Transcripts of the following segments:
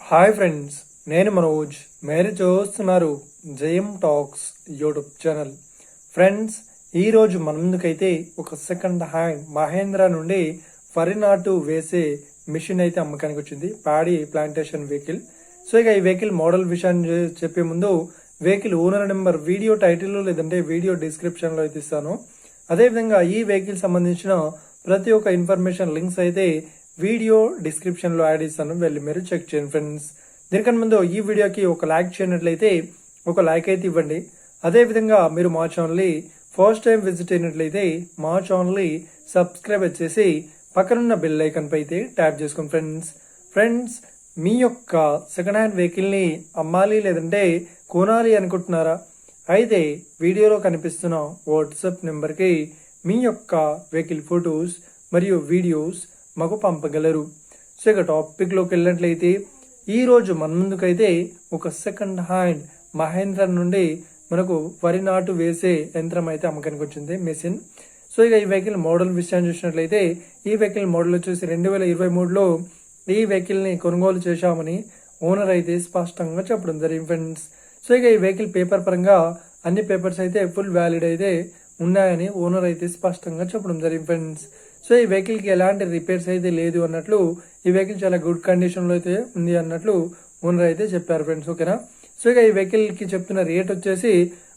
Hi friends, నేను మనోజ్. మీరు చూస్తున్నారు జయం టాక్స్ యూట్యూబ్ ఛానల్. ఫ్రెండ్స్, ఈరోజు మన ముందుకైతే ఒక సెకండ్ హ్యాండ్ మహేంద్ర నుండి వరి నాటు వేసే మిషన్ అయితే అమ్మకానికి వచ్చింది. Paddy plantation vehicle. సో ఇక ఈ వెహికల్ మోడల్ విషయాన్ని చెప్పే ముందు వెహికల్ ఓనర్ నెంబర్ వీడియో టైటిల్లో లేదంటే వీడియో డిస్క్రిప్షన్లో అయితే ఇస్తాను. అదేవిధంగా ఈ వెహికల్ సంబంధించిన ప్రతి ఒక్క ఇన్ఫర్మేషన్ లింక్స్ అయితే వీడియో డిస్క్రిప్షన్ లో యాడ్ ఇస్తాను, వెళ్ళి మీరు చెక్ చేయండి ఫ్రెండ్స్. దీనికన్నా ముందు ఈ వీడియోకి ఒక లైక్ చేయనట్లయితే ఒక లైక్ అయితే ఇవ్వండి. అదే విధంగా మీరు మా ఛానల్ ఫస్ట్ టైం విజిట్ అయినట్లయితే మా ఛానల్ సబ్స్క్రైబ్ చేసి పక్కనున్న బెల్ ఐకాన్ పై అయితే ట్యాప్ చేసుకోండి ఫ్రెండ్స్. మీ యొక్క సెకండ్ హ్యాండ్ వెహికల్ ని అమ్మాలి లేదంటే కొనాలి అనుకుంటున్నారా? అయితే వీడియోలో కనిపిస్తున్న వాట్సాప్ నెంబర్ కి మీ యొక్క వెహికల్ ఫొటోస్ మరియు వీడియోస్ మాకు పంపగలరు. సో ఇక టాపిక్ లోకి వెళ్ళినట్లయితే ఈ రోజు మన ముందుకైతే ఒక సెకండ్ హ్యాండ్ మహేంద్ర నుండి మనకు వరి నాటు వేసే యంత్రం అయితే అమ్మకానికి వచ్చింది, మెషిన్. సో ఇక ఈ వెహికల్ మోడల్ విషయాన్ని చూసినట్లయితే ఈ వెహికల్ మోడల్ వచ్చేసి 2023లో ఈ వెహికల్ ని కొనుగోలు చేశామని ఓనర్ అయితే స్పష్టంగా చెప్పడం జరిగింది ఫ్రెండ్స్. సో ఇక ఈ వెహికల్ పేపర్ పరంగా అన్ని పేపర్స్ అయితే ఫుల్ వ్యాలిడ్ అయితే ఉన్నాయని ఓనర్ అయితే స్పష్టంగా చెప్పడం జరిగింది ఫ్రెండ్స్. సో ఈ వెహికల్ కి ఎలాంటి రిపేర్స్ అయితే లేదు అన్నట్లు, ఈ వెహికల్ చాలా గుడ్ కండిషన్ లో అయితే ఉంది అన్నట్లు ఓనర్ అయితే చెప్పారు ఫ్రెండ్స్. ఓకేనా? సో ఇక ఈ వెహికల్ కి చెప్తున్న రేట్ వచ్చేసి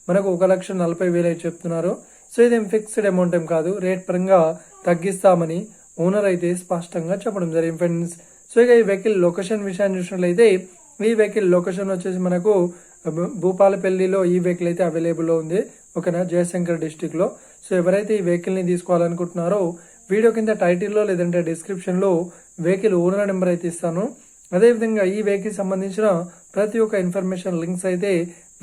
మనకు 1,40,000 అయితే చెప్తున్నారు. సో ఇదేం ఫిక్స్డ్ అమౌంట్ ఏం కాదు, రేట్ పరంగా తగ్గిస్తామని ఓనర్ అయితే స్పష్టంగా చెప్పడం జరిగింది ఫ్రెండ్స్. సో ఇక ఈ వెహికల్ లొకేషన్ విషయాన్ని చూసినట్లయితే ఈ వెహికల్ లొకేషన్ వచ్చేసి మనకు భూపాలపల్లిలో ఈ వెహికల్ అయితే అవైలబుల్ లో ఉంది. ఓకేనా? జయశంకర్ డిస్టిక్ లో. సో ఎవరైతే ఈ వెహికల్ ని తీసుకోవాలనుకుంటున్నారో వీడియో కింద టైటిల్లో లేదంటే డిస్క్రిప్షన్ లో వెహికల్ ఓనర్ నెంబర్ అయితే ఇస్తాను. అదేవిధంగా ఈ వెహికల్ సంబంధించిన ప్రతి ఒక్క ఇన్ఫర్మేషన్ లింక్స్ అయితే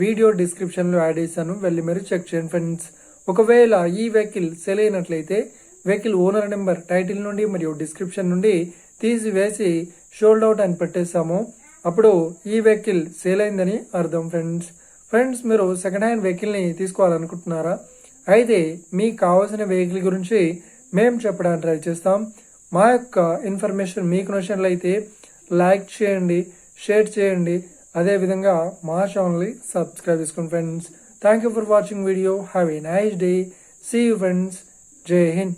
వీడియో డిస్క్రిప్షన్ లో యాడ్ చేస్తాను, వెళ్ళి మీరు చెక్ చేయండి ఫ్రెండ్స్. ఒకవేళ ఈ వెహికల్ సెల్ అయినట్లయితే వెహికల్ ఓనర్ నెంబర్ టైటిల్ నుండి మరియు డిస్క్రిప్షన్ నుండి తీసివేసి షోల్డ్ అవుట్ అని పెట్టేస్తాము. అప్పుడు ఈ వెహికల్ సేల్ అయిందని అర్థం ఫ్రెండ్స్. మీరు సెకండ్ హ్యాండ్ వెహికల్ ని తీసుకోవాలనుకుంటున్నారా? అయితే మీకు కావాల్సిన వెహికల్ గురించి మేము చెప్పడానికి ట్రై చేస్తాం. మా యొక్క ఇన్ఫర్మేషన్ మీకు నచ్చినట్లయితే లైక్ చేయండి, షేర్ చేయండి. అదేవిధంగా మా ఛానల్ని సబ్స్క్రైబ్ చేసుకోండి friends. Thank you for watching video. Have a nice day. See you friends. Jai Hind.